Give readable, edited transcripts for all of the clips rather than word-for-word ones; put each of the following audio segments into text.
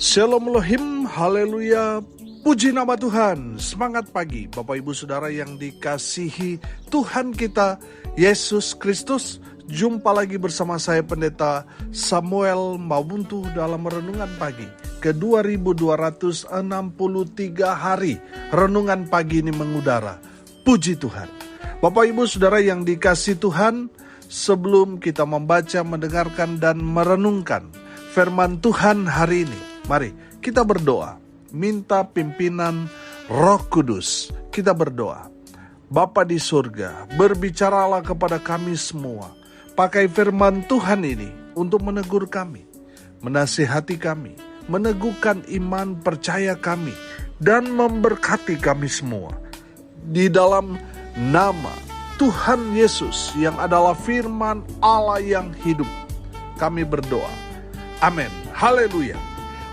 Shalom Elohim, haleluya, puji nama Tuhan. Semangat pagi Bapak Ibu Saudara yang dikasihi Tuhan kita Yesus Kristus. Jumpa lagi bersama saya Pendeta Samuel Mabuntu dalam Renungan Pagi ke 2263 hari Renungan Pagi ini mengudara. Puji Tuhan. Bapak Ibu Saudara yang dikasihi Tuhan, sebelum kita membaca, mendengarkan dan merenungkan firman Tuhan hari ini, mari kita berdoa, minta pimpinan Roh Kudus. Kita berdoa. Bapa di surga, berbicaralah kepada kami semua. Pakai firman Tuhan ini untuk menegur kami, menasihati kami, meneguhkan iman percaya kami, dan memberkati kami semua. Di dalam nama Tuhan Yesus yang adalah firman Allah yang hidup, kami berdoa. Amin. Haleluya.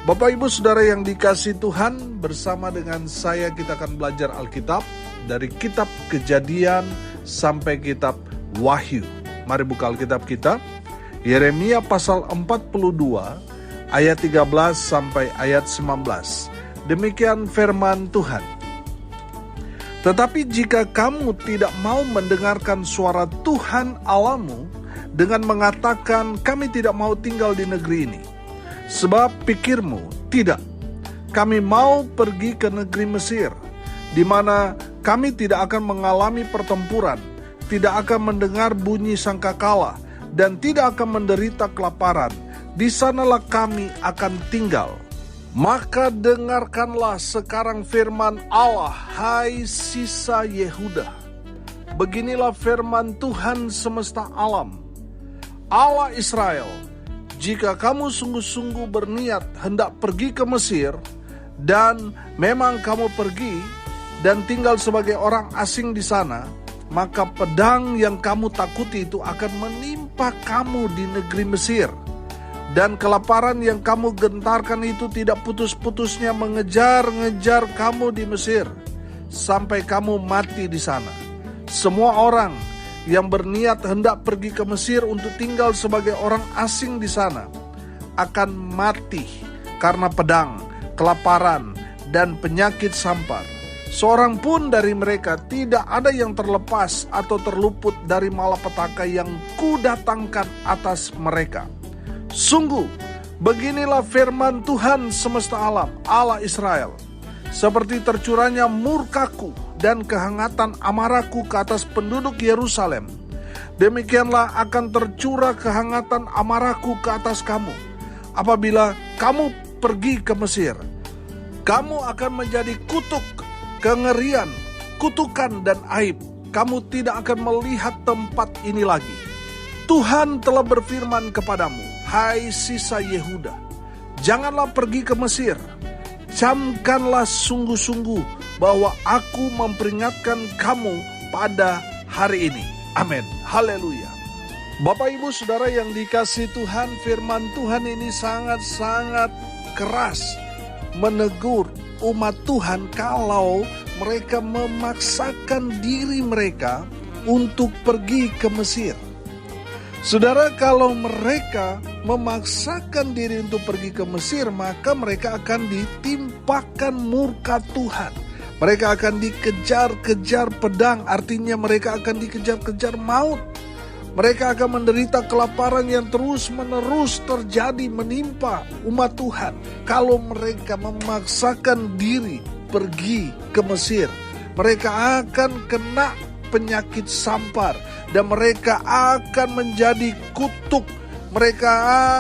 Bapak Ibu Saudara yang dikasihi Tuhan, bersama dengan saya kita akan belajar Alkitab dari kitab Kejadian sampai kitab Wahyu. Mari buka Alkitab kita, Yeremia pasal 42 ayat 13 sampai ayat 19. Demikian firman Tuhan. Tetapi jika kamu tidak mau mendengarkan suara Tuhan Allahmu dengan mengatakan kami tidak mau tinggal di negeri ini, sebab pikirmu, tidak, kami mau pergi ke negeri Mesir, di mana kami tidak akan mengalami pertempuran, tidak akan mendengar bunyi sangkakala, dan tidak akan menderita kelaparan. Di sanalah kami akan tinggal. Maka dengarkanlah sekarang firman Allah, hai sisa Yehuda. Beginilah firman Tuhan semesta alam, Allah Israel. Jika kamu sungguh-sungguh berniat hendak pergi ke Mesir, dan memang kamu pergi dan tinggal sebagai orang asing di sana, maka pedang yang kamu takuti itu akan menimpa kamu di negeri Mesir. Dan kelaparan yang kamu gentarkan itu tidak putus-putusnya mengejar-ngejar kamu di Mesir, sampai kamu mati di sana. Semua orang yang berniat hendak pergi ke Mesir untuk tinggal sebagai orang asing di sana akan mati karena pedang, kelaparan, dan penyakit sampar. Seorang pun dari mereka tidak ada yang terlepas atau terluput dari malapetaka yang kudatangkan atas mereka. Sungguh, beginilah firman Tuhan semesta alam, Allah Israel. Seperti tercurahnya murkaku dan kehangatan amarahku ke atas penduduk Yerusalem, demikianlah akan tercurah kehangatan amarahku ke atas kamu. Apabila kamu pergi ke Mesir, kamu akan menjadi kutuk, kengerian, kutukan dan aib. Kamu tidak akan melihat tempat ini lagi. Tuhan telah berfirman kepadamu, hai sisa Yehuda, janganlah pergi ke Mesir. Camkanlah sungguh-sungguh bahwa aku memperingatkan kamu pada hari ini. Amin. Haleluya. Bapak Ibu Saudara yang dikasihi Tuhan, firman Tuhan ini sangat-sangat keras menegur umat Tuhan kalau mereka memaksakan diri mereka untuk pergi ke Mesir. Saudara, kalau mereka memaksakan diri untuk pergi ke Mesir, maka mereka akan ditimpakan murka Tuhan. Mereka akan dikejar-kejar pedang, artinya mereka akan dikejar-kejar maut. Mereka akan menderita kelaparan yang terus-menerus terjadi menimpa umat Tuhan kalau mereka memaksakan diri pergi ke Mesir. Mereka akan kena penyakit sampar dan mereka akan menjadi kutuk. Mereka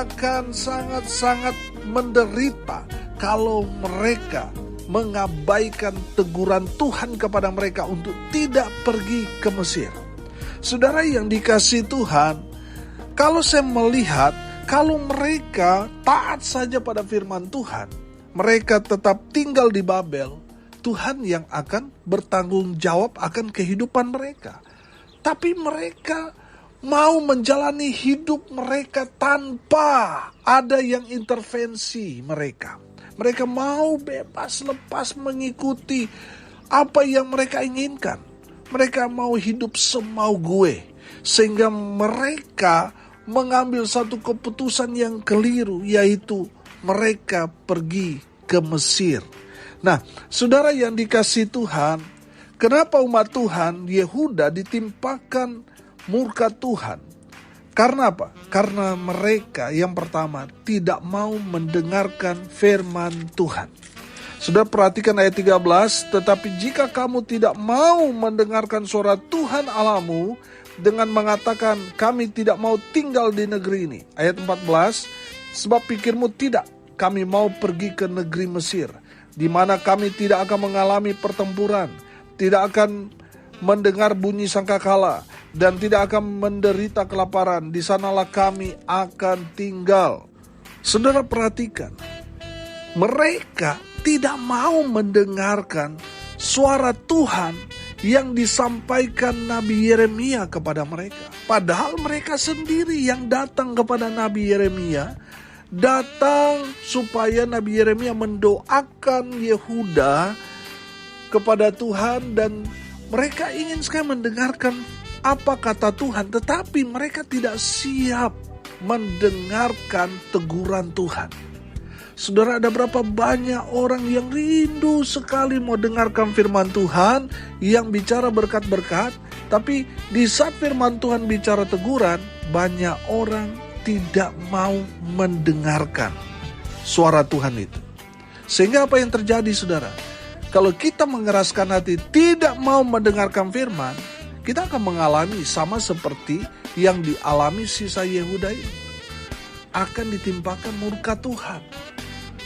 akan sangat-sangat menderita kalau mereka mengabaikan teguran Tuhan kepada mereka untuk tidak pergi ke Mesir. Saudara yang dikasihi Tuhan, kalau saya melihat, kalau mereka taat saja pada firman Tuhan, mereka tetap tinggal di Babel, Tuhan yang akan bertanggung jawab akan kehidupan mereka. Tapi mereka mau menjalani hidup mereka tanpa ada yang intervensi mereka. Mereka mau bebas lepas mengikuti apa yang mereka inginkan. Mereka mau hidup semau gue. Sehingga mereka mengambil satu keputusan yang keliru, yaitu mereka pergi ke Mesir. Nah, saudara yang dikasihi Tuhan, kenapa umat Tuhan Yehuda ditimpakan murka Tuhan? Karena apa? Karena mereka yang pertama tidak mau mendengarkan firman Tuhan. Sudah perhatikan ayat 13, tetapi jika kamu tidak mau mendengarkan suara Tuhan Allahmu dengan mengatakan kami tidak mau tinggal di negeri ini. Ayat 14, sebab pikirmu tidak kami mau pergi ke negeri Mesir, di mana kami tidak akan mengalami pertempuran, tidak akan mendengar bunyi sangkakala, dan tidak akan menderita kelaparan. Di sanalah kami akan tinggal. Saudara perhatikan, mereka tidak mau mendengarkan suara Tuhan yang disampaikan Nabi Yeremia kepada mereka. Padahal mereka sendiri yang datang kepada Nabi Yeremia, datang supaya Nabi Yeremia mendoakan Yehuda kepada Tuhan, dan mereka ingin sekali mendengarkan apa kata Tuhan, tetapi mereka tidak siap mendengarkan teguran Tuhan. Saudara, ada berapa banyak orang yang rindu sekali mau dengarkan firman Tuhan yang bicara berkat-berkat, tapi di saat firman Tuhan bicara teguran, banyak orang tidak mau mendengarkan suara Tuhan itu. Sehingga apa yang terjadi, saudara? Kalau kita mengeraskan hati tidak mau mendengarkan firman, kita akan mengalami sama seperti yang dialami sisa Yehuda ini. Akan ditimpakan murka Tuhan.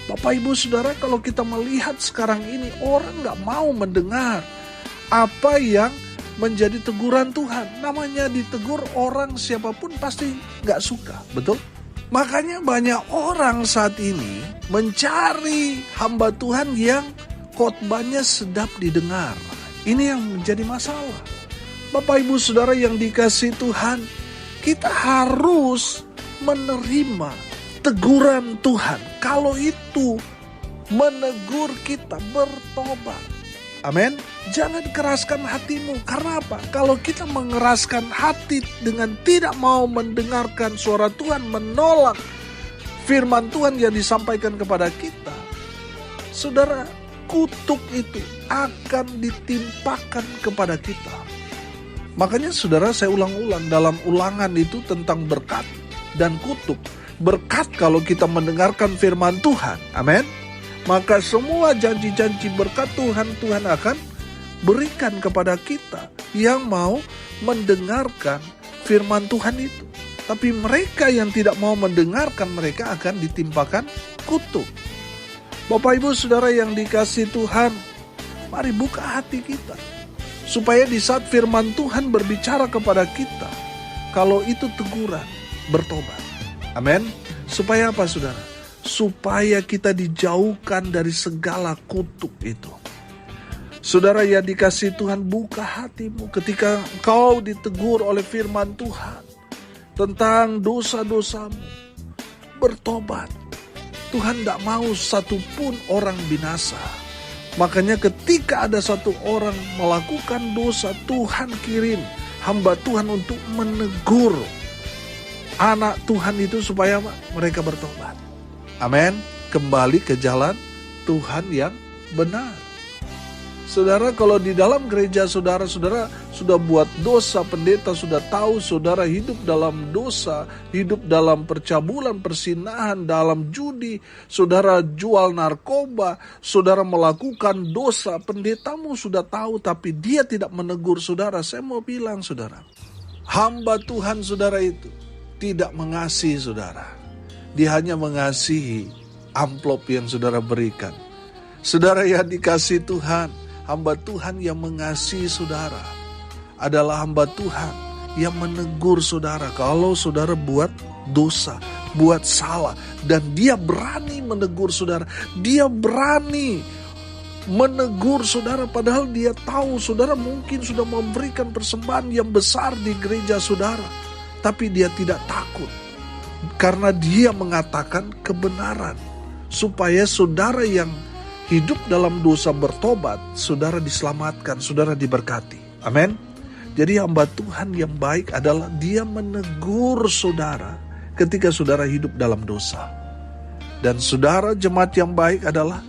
Bapak Ibu Saudara, kalau kita melihat sekarang ini orang gak mau mendengar apa yang menjadi teguran Tuhan. Namanya ditegur orang siapapun pasti gak suka, betul? Makanya banyak orang saat ini mencari hamba Tuhan yang khotbahnya sedap didengar. Ini yang menjadi masalah. Bapak Ibu Saudara yang dikasihi Tuhan, kita harus menerima teguran Tuhan. Kalau itu menegur kita bertobat. Amin. Jangan keraskan hatimu. Karena apa? Kalau kita mengeraskan hati dengan tidak mau mendengarkan suara Tuhan, menolak firman Tuhan yang disampaikan kepada kita, saudara, kutuk itu akan ditimpakan kepada kita. Makanya saudara, saya ulang-ulang dalam ulangan itu tentang berkat dan kutuk. Berkat kalau kita mendengarkan firman Tuhan, amin, maka semua janji-janji berkat Tuhan akan berikan kepada kita yang mau mendengarkan firman Tuhan itu. Tapi mereka yang tidak mau mendengarkan, mereka akan ditimpakan kutuk. Bapak Ibu Saudara yang dikasihi Tuhan, mari buka hati kita supaya di saat firman Tuhan berbicara kepada kita, kalau itu teguran, bertobat. Amin. Supaya apa, saudara? Supaya kita dijauhkan dari segala kutuk itu. Saudara yang dikasihi Tuhan, buka hatimu ketika engkau ditegur oleh firman Tuhan tentang dosa-dosamu. Bertobat. Tuhan tidak mau satupun orang binasa. Makanya ketika ada satu orang melakukan dosa, Tuhan kirim hamba Tuhan untuk menegur anak Tuhan itu supaya mereka bertobat. Amin. Kembali ke jalan Tuhan yang benar. Saudara, kalau di dalam gereja saudara sudah buat dosa, pendeta sudah tahu saudara hidup dalam dosa, hidup dalam percabulan, persinahan, dalam judi, saudara jual narkoba, saudara melakukan dosa, pendetamu sudah tahu tapi dia tidak menegur saudara. Saya mau bilang saudara, hamba Tuhan saudara itu tidak mengasihi saudara. Dia hanya mengasihi amplop yang saudara berikan. Saudara yang dikasihi Tuhan, hamba Tuhan yang mengasihi saudara adalah hamba Tuhan yang menegur saudara kalau saudara buat dosa, buat salah, dan dia berani menegur saudara. Dia berani menegur saudara padahal dia tahu saudara mungkin sudah memberikan persembahan yang besar di gereja saudara, tapi dia tidak takut karena dia mengatakan kebenaran supaya saudara yang hidup dalam dosa bertobat, saudara diselamatkan, saudara diberkati. Amin. Jadi hamba Tuhan yang baik adalah dia menegur saudara ketika saudara hidup dalam dosa. Dan saudara jemaat yang baik adalah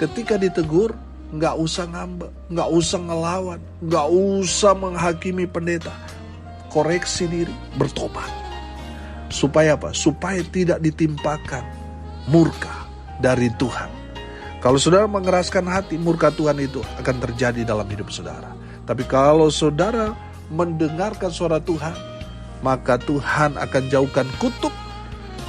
ketika ditegur, nggak usah ngambek, nggak usah ngelawan, nggak usah menghakimi pendeta. Koreksi diri, bertobat. Supaya apa? Supaya tidak ditimpakan murka dari Tuhan. Kalau saudara mengeraskan hati, murka Tuhan itu akan terjadi dalam hidup saudara. Tapi kalau saudara mendengarkan suara Tuhan, maka Tuhan akan jauhkan kutuk.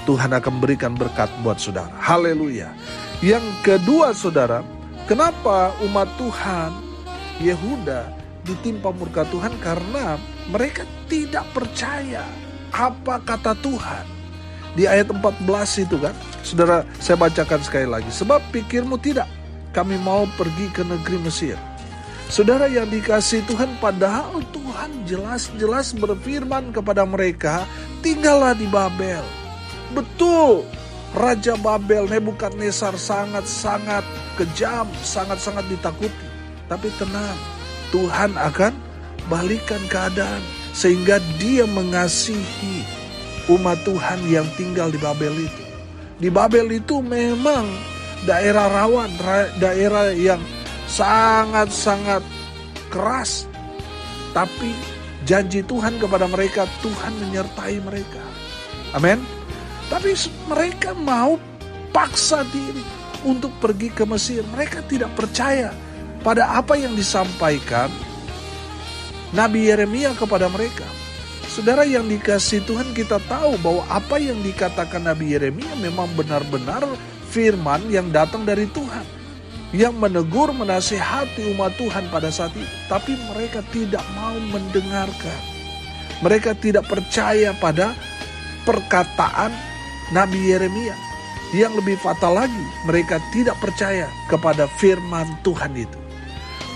Tuhan akan berikan berkat buat saudara. Haleluya. Yang kedua saudara, kenapa umat Tuhan Yehuda ditimpa murka Tuhan? Karena mereka tidak percaya apa kata Tuhan. Di ayat 14 itu kan, saudara, saya bacakan sekali lagi. Sebab pikirmu tidak, kami mau pergi ke negeri Mesir. Saudara yang dikasihi Tuhan, padahal Tuhan jelas-jelas berfirman kepada mereka, tinggallah di Babel. Betul, Raja Babel Nebukadnezar sangat-sangat kejam, sangat-sangat ditakuti. Tapi tenang, Tuhan akan balikan keadaan sehingga dia mengasihi umat Tuhan yang tinggal di Babel itu. Di Babel itu memang daerah rawan, daerah yang sangat-sangat keras. Tapi janji Tuhan kepada mereka, Tuhan menyertai mereka. Amin. Tapi mereka mau paksa diri untuk pergi ke Mesir. Mereka tidak percaya pada apa yang disampaikan Nabi Yeremia kepada mereka. Saudara yang dikasihi Tuhan, kita tahu bahwa apa yang dikatakan Nabi Yeremia memang benar-benar firman yang datang dari Tuhan, yang menegur, menasihati umat Tuhan pada saat itu. Tapi mereka tidak mau mendengarkan. Mereka tidak percaya pada perkataan Nabi Yeremia. Yang lebih fatal lagi, mereka tidak percaya kepada firman Tuhan itu.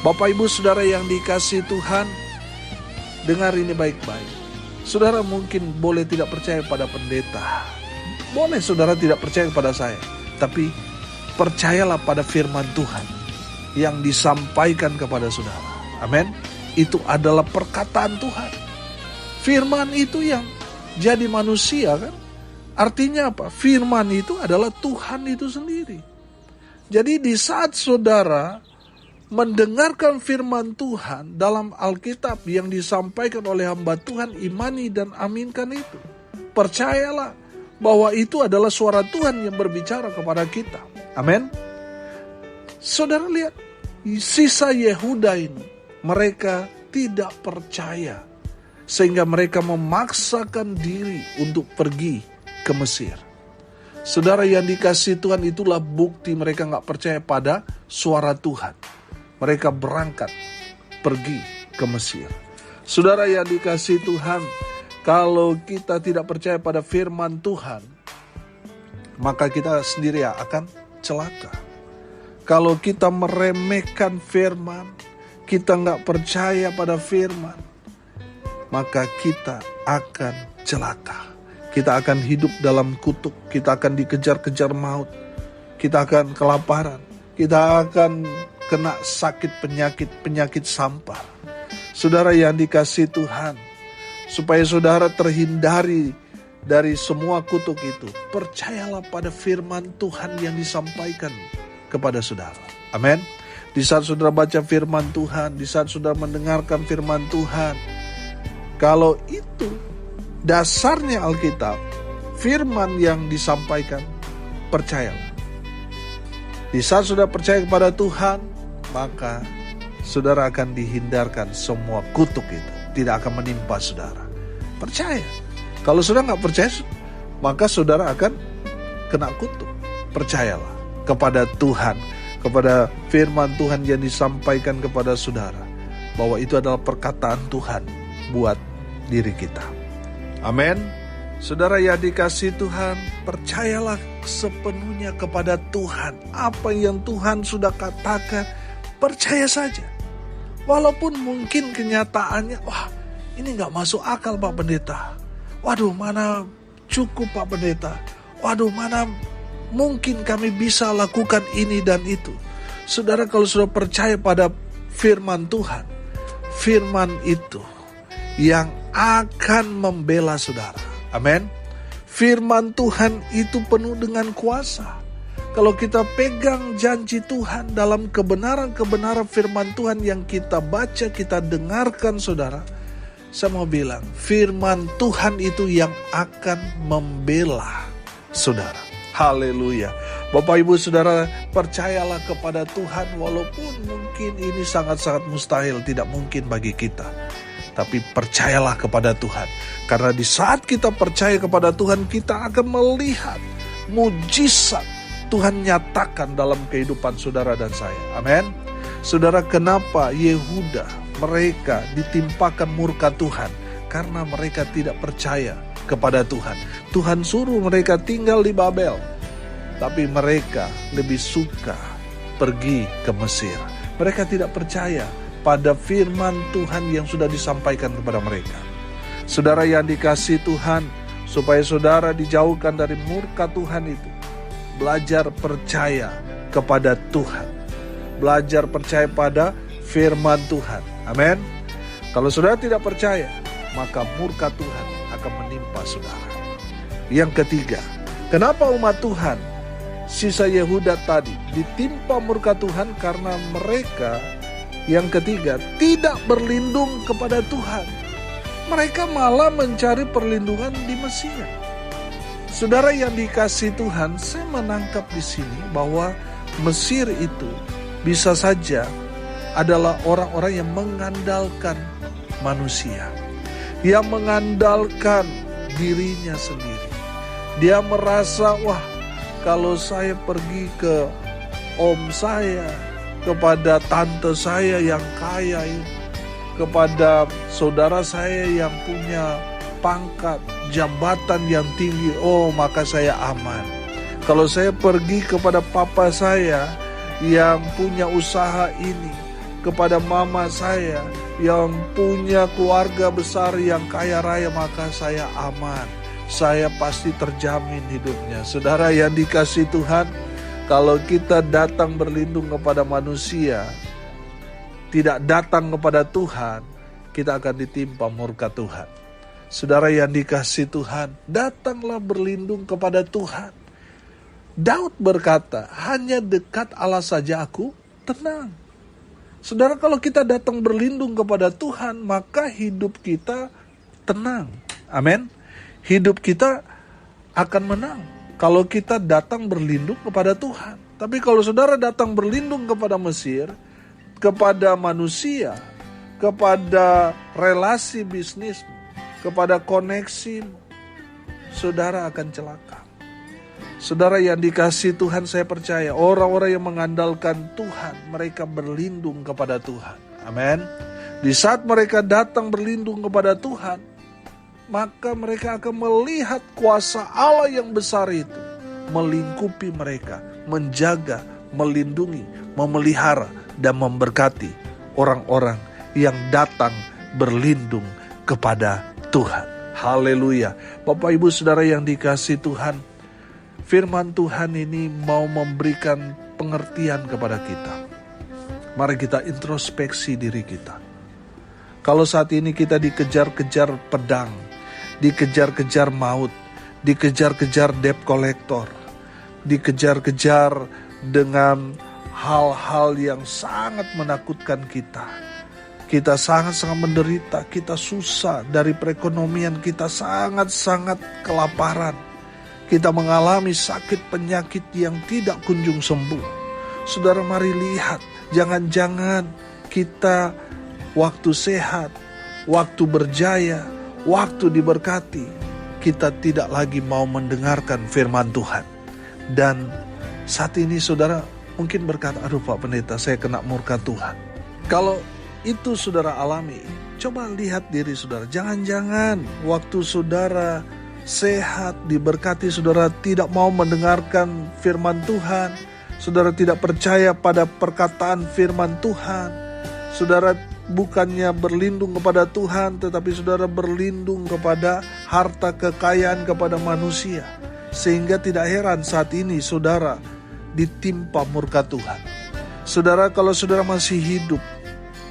Bapak Ibu Saudara yang dikasihi Tuhan, dengar ini baik-baik. Saudara mungkin boleh tidak percaya pada pendeta. Boleh saudara tidak percaya kepada saya. Tapi percayalah pada firman Tuhan yang disampaikan kepada saudara. Amin. Itu adalah perkataan Tuhan. Firman itu yang jadi manusia kan. Artinya apa? Firman itu adalah Tuhan itu sendiri. Jadi di saat saudara mendengarkan firman Tuhan dalam Alkitab yang disampaikan oleh hamba Tuhan, imani dan aminkan itu. Percayalah bahwa itu adalah suara Tuhan yang berbicara kepada kita. Amin. Saudara lihat, sisa Yehuda ini, mereka tidak percaya. Sehingga mereka memaksakan diri untuk pergi ke Mesir. Saudara yang dikasihi Tuhan, itulah bukti mereka gak percaya pada suara Tuhan. Mereka berangkat pergi ke Mesir. Saudara yang dikasihi Tuhan, kalau kita tidak percaya pada firman Tuhan, maka kita sendiri akan celaka. Kalau kita meremehkan firman, kita gak percaya pada firman, maka kita akan celaka. Kita akan hidup dalam kutuk, kita akan dikejar-kejar maut, kita akan kelaparan, kita akan kena sakit penyakit sampar. Saudara yang dikasihi Tuhan, supaya saudara terhindari dari semua kutuk itu, percayalah pada firman Tuhan yang disampaikan kepada saudara. Amin. Di saat saudara baca firman Tuhan, di saat saudara mendengarkan firman Tuhan, kalau itu dasarnya Alkitab, firman yang disampaikan, percayalah. Di saat sudah percaya kepada Tuhan, maka saudara akan dihindarkan semua kutuk itu. Tidak akan menimpa saudara. Percaya. Kalau saudara gak percaya, maka saudara akan kena kutuk. Percayalah kepada Tuhan, kepada firman Tuhan yang disampaikan kepada saudara, bahwa itu adalah perkataan Tuhan buat diri kita. Amin. Saudara yang dikasihi Tuhan, percayalah sepenuhnya kepada Tuhan. Apa yang Tuhan sudah katakan, percaya saja. Walaupun mungkin kenyataannya, wah ini gak masuk akal Pak Pendeta. Waduh, mana cukup Pak Pendeta. Waduh, mana mungkin kami bisa lakukan ini dan itu. Saudara, kalau sudah percaya pada firman Tuhan, firman itu yang akan membela saudara. Amin. Firman Tuhan itu penuh dengan kuasa. Kalau kita pegang janji Tuhan dalam kebenaran-kebenaran firman Tuhan yang kita baca, kita dengarkan saudara, saya mau bilang, firman Tuhan itu yang akan membela saudara. Haleluya. Bapak Ibu Saudara, percayalah kepada Tuhan walaupun mungkin ini sangat-sangat mustahil, tidak mungkin bagi kita. Tapi percayalah kepada Tuhan. Karena di saat kita percaya kepada Tuhan, kita akan melihat mujizat Tuhan nyatakan dalam kehidupan saudara dan saya. Amin. Saudara, kenapa Yehuda mereka ditimpakan murka Tuhan? Karena mereka tidak percaya kepada Tuhan. Tuhan suruh mereka tinggal di Babel, tapi mereka lebih suka pergi ke Mesir. Mereka tidak percaya pada firman Tuhan yang sudah disampaikan kepada mereka. Saudara yang dikasihi Tuhan, supaya saudara dijauhkan dari murka Tuhan itu, belajar percaya kepada Tuhan. Belajar percaya pada firman Tuhan. Amin. Kalau saudara tidak percaya, maka murka Tuhan akan menimpa saudara. Yang ketiga, kenapa umat Tuhan, sisa Yehuda tadi, ditimpa murka Tuhan? Karena mereka, yang ketiga, tidak berlindung kepada Tuhan. Mereka malah mencari perlindungan di Mesir. Saudara yang dikasihi Tuhan, saya menangkap di sini bahwa Mesir itu bisa saja adalah orang-orang yang mengandalkan manusia, yang mengandalkan dirinya sendiri. Dia merasa, wah, kalau saya pergi ke om saya, kepada tante saya yang kaya ini, kepada saudara saya yang punya pangkat, jabatan yang tinggi, oh maka saya aman. Kalau saya pergi kepada papa saya yang punya usaha ini, kepada mama saya yang punya keluarga besar yang kaya raya, maka saya aman. Saya pasti terjamin hidupnya. Saudara yang dikasihi Tuhan, kalau kita datang berlindung kepada manusia, tidak datang kepada Tuhan, kita akan ditimpa murka Tuhan. Saudara yang dikasihi Tuhan, datanglah berlindung kepada Tuhan. Daud berkata, hanya dekat Allah saja aku tenang. Saudara, kalau kita datang berlindung kepada Tuhan, maka hidup kita tenang. Amin. Hidup kita akan menang kalau kita datang berlindung kepada Tuhan. Tapi kalau saudara datang berlindung kepada Mesir, kepada manusia, kepada relasi bisnis, kepada koneksi, saudara akan celaka. Saudara yang dikasihi Tuhan, saya percaya orang-orang yang mengandalkan Tuhan, mereka berlindung kepada Tuhan. Amin. Di saat mereka datang berlindung kepada Tuhan, maka mereka akan melihat kuasa Allah yang besar itu melingkupi mereka, menjaga, melindungi, memelihara, dan memberkati orang-orang yang datang berlindung kepada Tuhan. Haleluya. Bapak Ibu Saudara yang dikasihi Tuhan, firman Tuhan ini mau memberikan pengertian kepada kita. Mari kita introspeksi diri kita. Kalau saat ini kita dikejar-kejar pedang, dikejar-kejar maut, dikejar-kejar debt collector, dikejar-kejar dengan hal-hal yang sangat menakutkan kita. Kita sangat-sangat menderita, kita susah dari perekonomian, kita sangat-sangat kelaparan. Kita mengalami sakit penyakit yang tidak kunjung sembuh. Saudara, mari lihat, jangan-jangan kita waktu sehat, waktu berjaya, waktu diberkati, kita tidak lagi mau mendengarkan firman Tuhan. Dan saat ini saudara mungkin berkata, aduh Pak Pendeta, saya kena murka Tuhan. Kalau itu saudara alami, coba lihat diri saudara. Jangan-jangan waktu saudara sehat, diberkati, saudara tidak mau mendengarkan firman Tuhan. Saudara tidak percaya pada perkataan firman Tuhan. Saudara bukannya berlindung kepada Tuhan, tetapi saudara berlindung kepada harta kekayaan, kepada manusia. Sehingga tidak heran saat ini saudara ditimpa murka Tuhan. Saudara, kalau saudara masih hidup,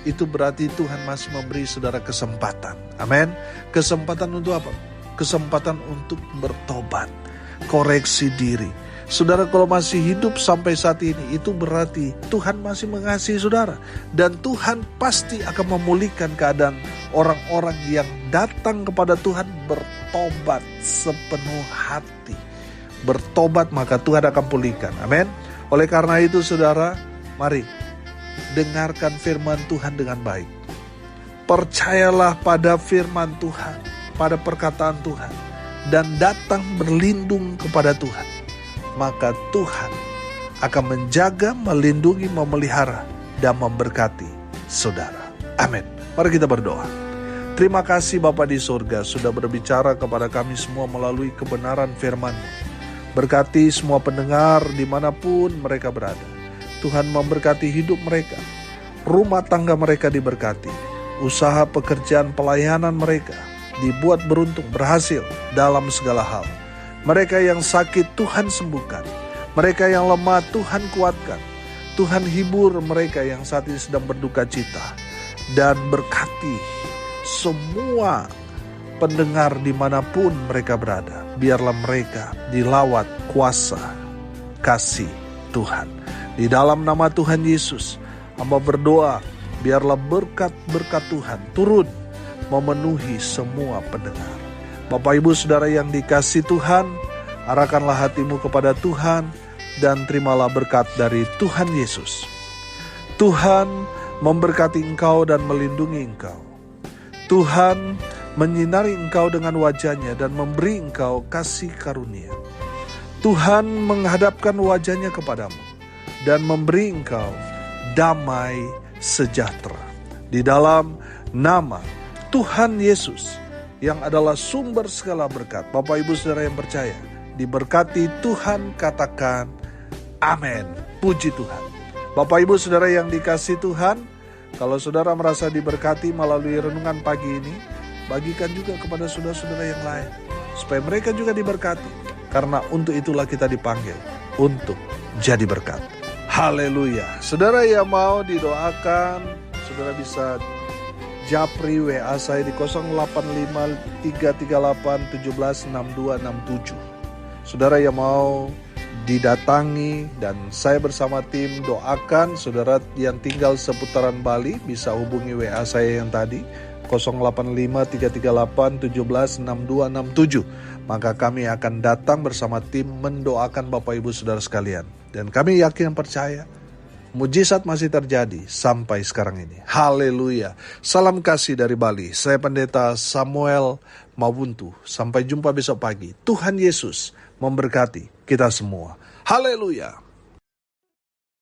itu berarti Tuhan masih memberi saudara kesempatan. Amin. Kesempatan untuk apa? Kesempatan untuk bertobat, koreksi diri. Saudara kalau masih hidup sampai saat ini, itu berarti Tuhan masih mengasihi saudara. Dan Tuhan pasti akan memulihkan keadaan orang-orang yang datang kepada Tuhan bertobat sepenuh hati. Bertobat maka Tuhan akan pulihkan. Amin. Oleh karena itu saudara, mari dengarkan firman Tuhan dengan baik. Percayalah pada firman Tuhan, pada perkataan Tuhan. Dan datang berlindung kepada Tuhan. Maka Tuhan akan menjaga, melindungi, memelihara, dan memberkati saudara. Amin. Mari kita berdoa. Terima kasih Bapa di surga sudah berbicara kepada kami semua melalui kebenaran firman-Mu. Berkati semua pendengar dimanapun mereka berada. Tuhan memberkati hidup mereka. Rumah tangga mereka diberkati. Usaha, pekerjaan, pelayanan mereka dibuat beruntung, berhasil dalam segala hal. Mereka yang sakit Tuhan sembuhkan. Mereka yang lemah Tuhan kuatkan. Tuhan hibur mereka yang saat ini sedang berduka cita. Dan berkati semua pendengar dimanapun mereka berada. Biarlah mereka dilawat kuasa kasih Tuhan. Di dalam nama Tuhan Yesus, hamba berdoa, biarlah berkat-berkat Tuhan turun memenuhi semua pendengar. Bapak Ibu Saudara yang dikasihi Tuhan, arahkanlah hatimu kepada Tuhan dan terimalah berkat dari Tuhan Yesus. Tuhan memberkati engkau dan melindungi engkau. Tuhan menyinari engkau dengan wajahnya dan memberi engkau kasih karunia. Tuhan menghadapkan wajahnya kepadamu dan memberi engkau damai sejahtera. Di dalam nama Tuhan Yesus yang adalah sumber segala berkat. Bapak Ibu Saudara yang percaya, diberkati Tuhan, katakan amin. Puji Tuhan. Bapak Ibu Saudara yang dikasihi Tuhan, kalau saudara merasa diberkati melalui renungan pagi ini, bagikan juga kepada saudara-saudara yang lain, supaya mereka juga diberkati. Karena untuk itulah kita dipanggil, untuk jadi berkat. Haleluya. Saudara yang mau didoakan, saudara bisa japri WA saya di 085338176267. Saudara yang mau didatangi dan saya bersama tim doakan, saudara yang tinggal seputaran Bali bisa hubungi WA saya yang tadi 085338176267. Maka kami akan datang bersama tim mendoakan Bapak Ibu Saudara sekalian. Dan kami yakin percaya mujizat masih terjadi sampai sekarang ini. Haleluya. Salam kasih dari Bali. Saya Pendeta Samuel Mawuntu. Sampai jumpa besok pagi. Tuhan Yesus memberkati kita semua. Haleluya.